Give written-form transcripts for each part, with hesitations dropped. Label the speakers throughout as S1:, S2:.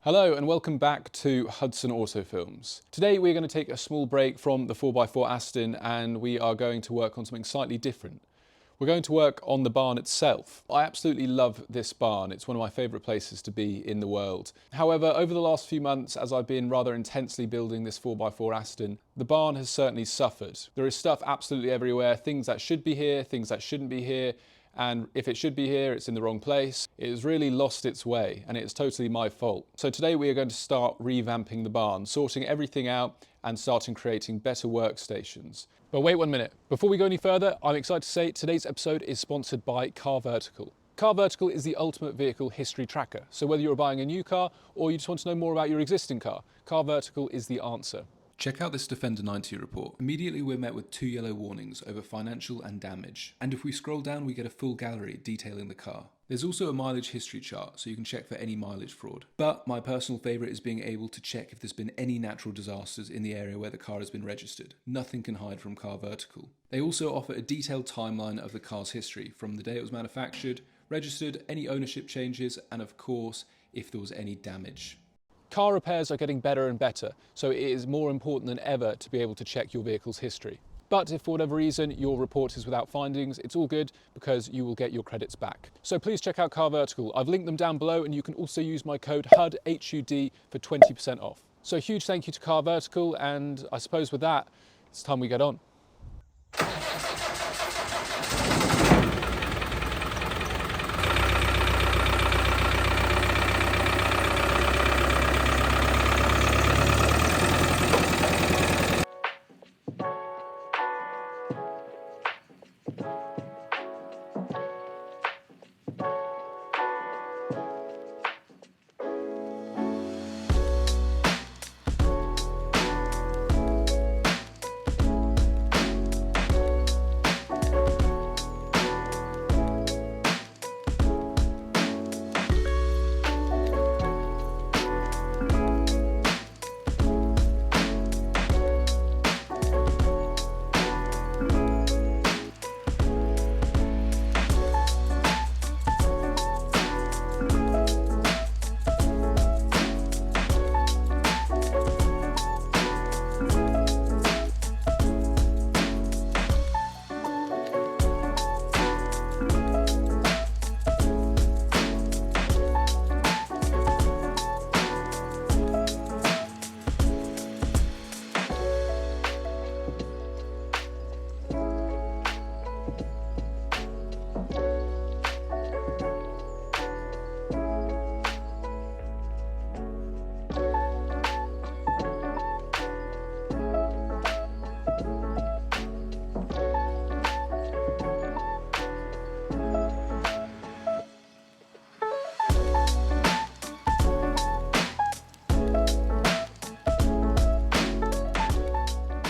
S1: Hello and welcome back to Hudson Auto Films. Today we're going to take a small break from the 4x4 Aston and we are going to work on something slightly different. We're going to work on the barn itself. I absolutely love this barn. It's one of my favourite places to be in the world. However, over the last few months, as I've been rather intensely building this 4x4 Aston, the barn has certainly suffered. There is stuff absolutely everywhere, things that should be here, things that shouldn't be here, and if it should be here, it's in the wrong place. It has really lost its way, and it's totally my fault. So today we are going to start revamping the barn, sorting everything out and starting creating better workstations. But wait 1 minute. Before we go any further, I'm excited to say today's episode is sponsored by Car Vertical. Car Vertical is the ultimate vehicle history tracker. So whether you're buying a new car or you just want to know more about your existing car, Car Vertical is the answer. Check out this Defender 90 report. Immediately we're met with 2 yellow warnings over financial and damage. And if we scroll down, we get a full gallery detailing the car. There's also a mileage history chart, so you can check for any mileage fraud. But my personal favourite is being able to check if there's been any natural disasters in the area where the car has been registered. Nothing can hide from Car Vertical. They also offer a detailed timeline of the car's history, from the day it was manufactured, registered, any ownership changes, and of course, if there was any damage. Car repairs are getting better and better, so it is more important than ever to be able to check your vehicle's history. But if for whatever reason your report is without findings, it's all good because you will get your credits back. So please check out Car Vertical. I've linked them down below and you can also use my code HUD for 20% off. So a huge thank you to Car Vertical, and I suppose with that, it's time we get on.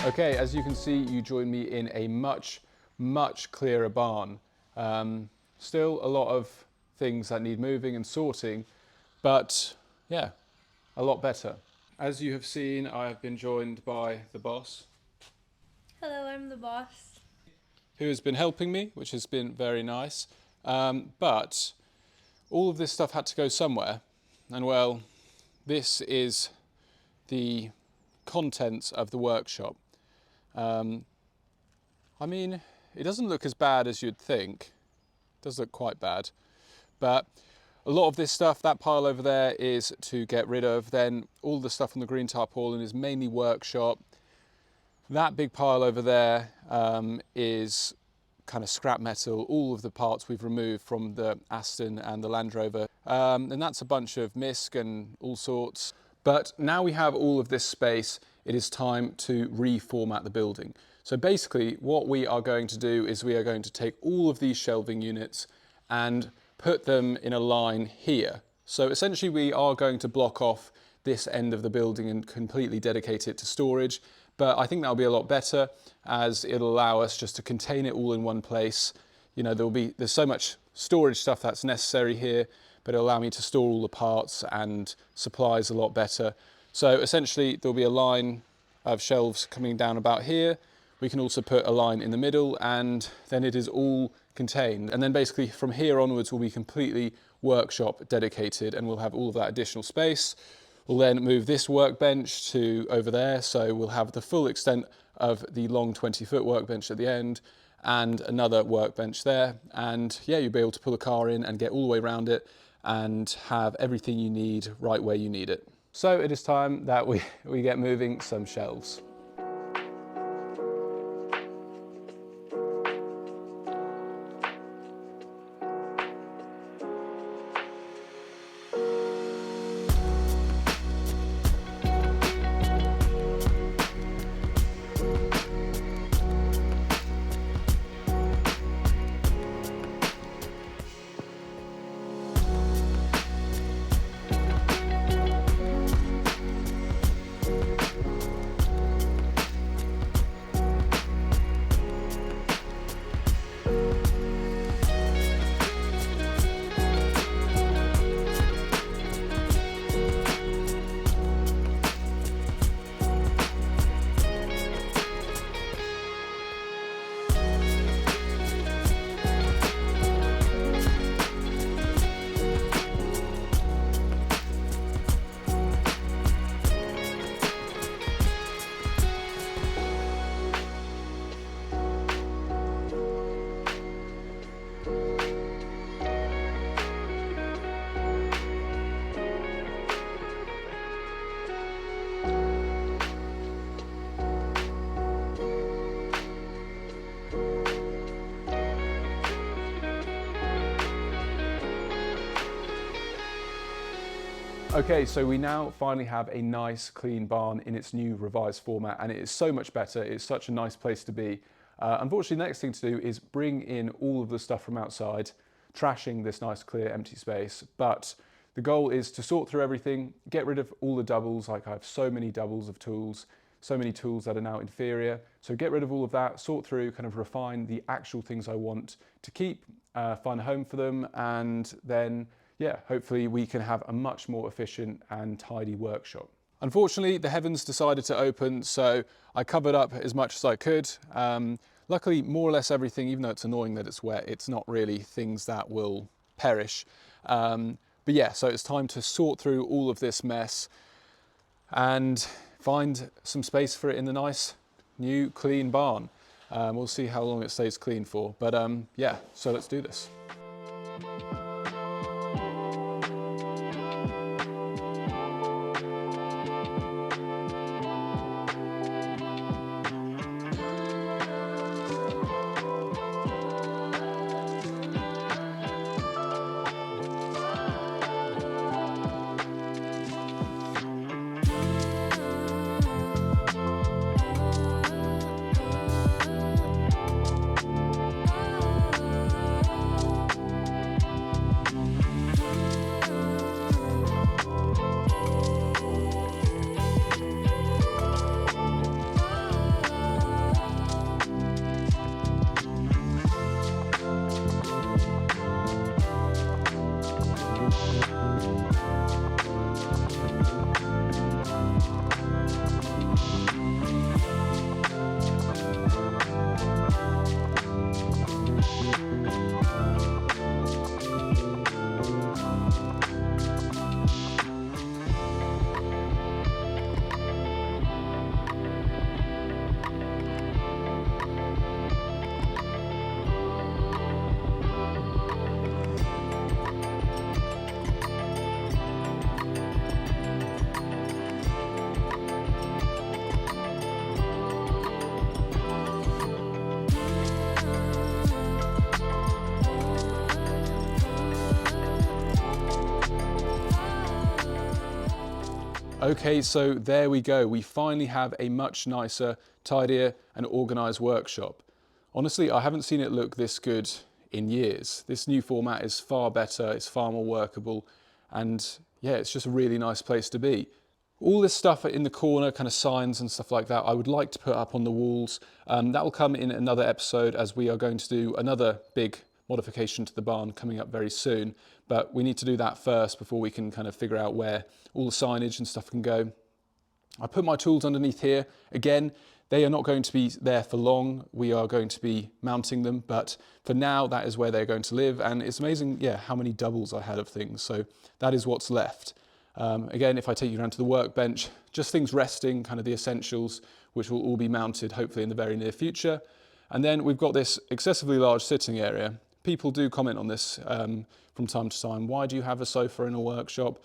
S1: Okay, as you can see, you join me in a much clearer barn. Still a lot of things that need moving and sorting, but yeah, a lot better. As you have seen, I have been joined by the boss.
S2: Hello, I'm the boss.
S1: Who has been helping me, which has been very nice. But all of this stuff had to go somewhere, and well, this is the contents of the workshop. I mean, it doesn't look as bad as you'd think. It does look quite bad. But a lot of this stuff, that pile over there, is to get rid of. Then all the stuff on the green tarpaulin is mainly workshop. That big pile over there is kind of scrap metal, all of the parts we've removed from the Aston and the Land Rover. And that's a bunch of misc and all sorts. But now we have all of this space, it is time to reformat the building. So basically what we are going to do is we are going to take all of these shelving units and put them in a line here. So essentially we are going to block off this end of the building and completely dedicate it to storage. But I think that'll be a lot better, as it'll allow us just to contain it all in one place. You know, there's so much storage stuff that's necessary here, but it'll allow me to store all the parts and supplies a lot better. So essentially there'll be a line of shelves coming down about here. We can also put a line in the middle, and then it is all contained. And then basically from here onwards will be completely workshop dedicated, and we'll have all of that additional space. We'll then move this workbench to over there, so we'll have the full extent of the long 20-foot workbench at the end and another workbench there. And yeah, you'll be able to pull a car in and get all the way around it and have everything you need right where you need it. So it is time that we get moving some shelves. Okay, so we now finally have a nice clean barn in its new revised format, and it is so much better. It's such a nice place to be. Unfortunately, the next thing to do is bring in all of the stuff from outside, trashing this nice clear empty space. But the goal is to sort through everything, get rid of all the doubles. Like I have so many doubles of tools, so many tools that are now inferior. So get rid of all of that, sort through, kind of refine the actual things I want to keep, find a home for them, and then yeah, hopefully we can have a much more efficient and tidy workshop. Unfortunately, the heavens decided to open, so I covered up as much as I could. Luckily, more or less everything, even though it's annoying that it's wet, it's not really things that will perish. But yeah, so it's time to sort through all of this mess and find some space for it in the nice, new, clean barn. We'll see how long it stays clean for, but yeah, so let's do this. Okay, so there we go. We finally have a much nicer, tidier and organised workshop. Honestly, I haven't seen it look this good in years. This new format is far better, it's far more workable, and yeah, it's just a really nice place to be. All this stuff in the corner, kind of signs and stuff like that, I would like to put up on the walls. That will come in another episode, as we are going to do another big modification to the barn coming up very soon. But we need to do that first before we can kind of figure out where all the signage and stuff can go. I put my tools underneath here. Again, they are not going to be there for long. We are going to be mounting them, but for now, that is where they're going to live. And it's amazing, yeah, how many doubles I had of things. So that is what's left. Again, if I take you around to the workbench, just things resting, kind of the essentials, which will all be mounted hopefully in the very near future. And then we've got this excessively large sitting area. People do comment on this from time to time. Why do you have a sofa in a workshop?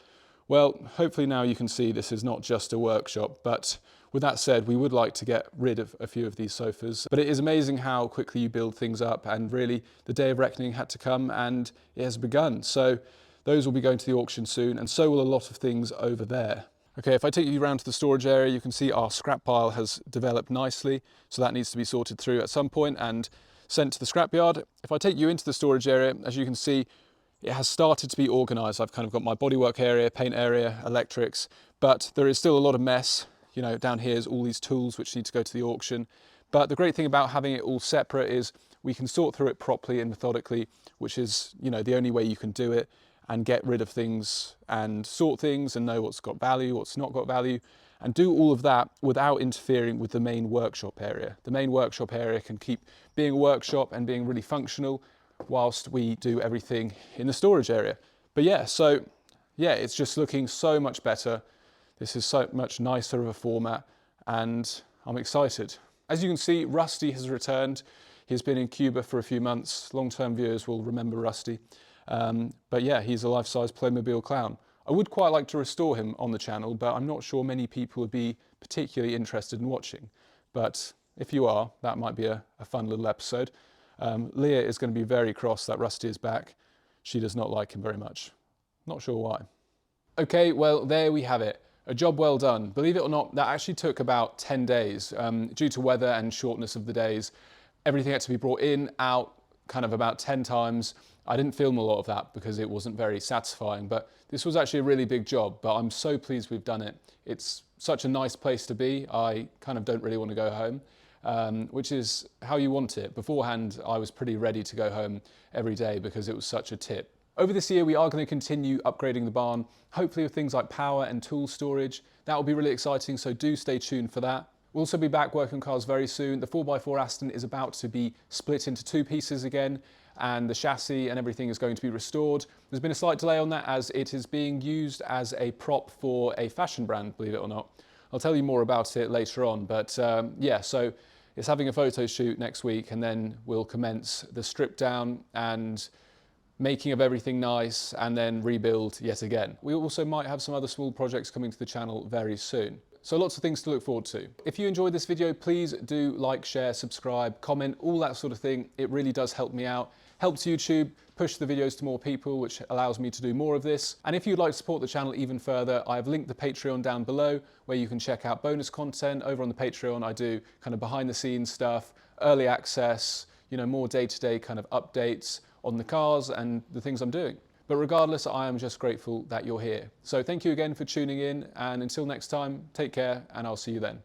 S1: Well, hopefully now you can see this is not just a workshop, but with that said, we would like to get rid of a few of these sofas. But it is amazing how quickly you build things up, and really the day of reckoning had to come and it has begun. So those will be going to the auction soon, and so will a lot of things over there. Okay, if I take you around to the storage area, you can see our scrap pile has developed nicely, so that needs to be sorted through at some point and sent to the scrapyard. If I take you into the storage area, as you can see, it has started to be organised. I've kind of got my bodywork area, paint area, electrics, but there is still a lot of mess. You know, down here is all these tools which need to go to the auction. But the great thing about having it all separate is we can sort through it properly and methodically, which is, you know, the only way you can do it, and get rid of things and sort things and know what's got value, what's not got value, and do all of that without interfering with the main workshop area. The main workshop area can keep being a workshop and being really functional whilst we do everything in the storage area. But yeah, so yeah, it's just looking so much better. This is so much nicer of a format, and I'm excited. As you can see, Rusty has returned. He's been in Cuba for a few months. Long-term viewers will remember Rusty. But yeah, he's a life-size Playmobil clown. I would quite like to restore him on the channel, but I'm not sure many people would be particularly interested in watching. But if you are, that might be a fun little episode. Leah is going to be very cross that Rusty is back. She does not like him very much. Not sure why. Okay, well, there we have it. A job well done. Believe it or not, that actually took about 10 days. Due to weather and shortness of the days, everything had to be brought in, out, kind of about 10 times. I didn't film a lot of that because it wasn't very satisfying, but this was actually a really big job, but I'm so pleased we've done it. It's such a nice place to be. I kind of don't really want to go home. Which is how you want it. Beforehand, I was pretty ready to go home every day because it was such a tip. Over this year, we are going to continue upgrading the barn, hopefully with things like power and tool storage. That will be really exciting, so do stay tuned for that. We'll also be back working on cars very soon. The 4x4 Aston is about to be split into two pieces again, and the chassis and everything is going to be restored. There's been a slight delay on that as it is being used as a prop for a fashion brand, believe it or not. I'll tell you more about it later on, but yeah, so it's having a photo shoot next week, and then we'll commence the strip down and making of everything nice, and then rebuild yet again. We also might have some other small projects coming to the channel very soon. So lots of things to look forward to. If you enjoyed this video, please do like, share, subscribe, comment, all that sort of thing. It really does help me out. Helps YouTube push the videos to more people, which allows me to do more of this. And if you'd like to support the channel even further, I've linked the Patreon down below where you can check out bonus content. Over on the Patreon, I do kind of behind the scenes stuff, early access, you know, more day-to-day kind of updates on the cars and the things I'm doing. But regardless, I am just grateful that you're here. So thank you again for tuning in, and until next time, take care, and I'll see you then.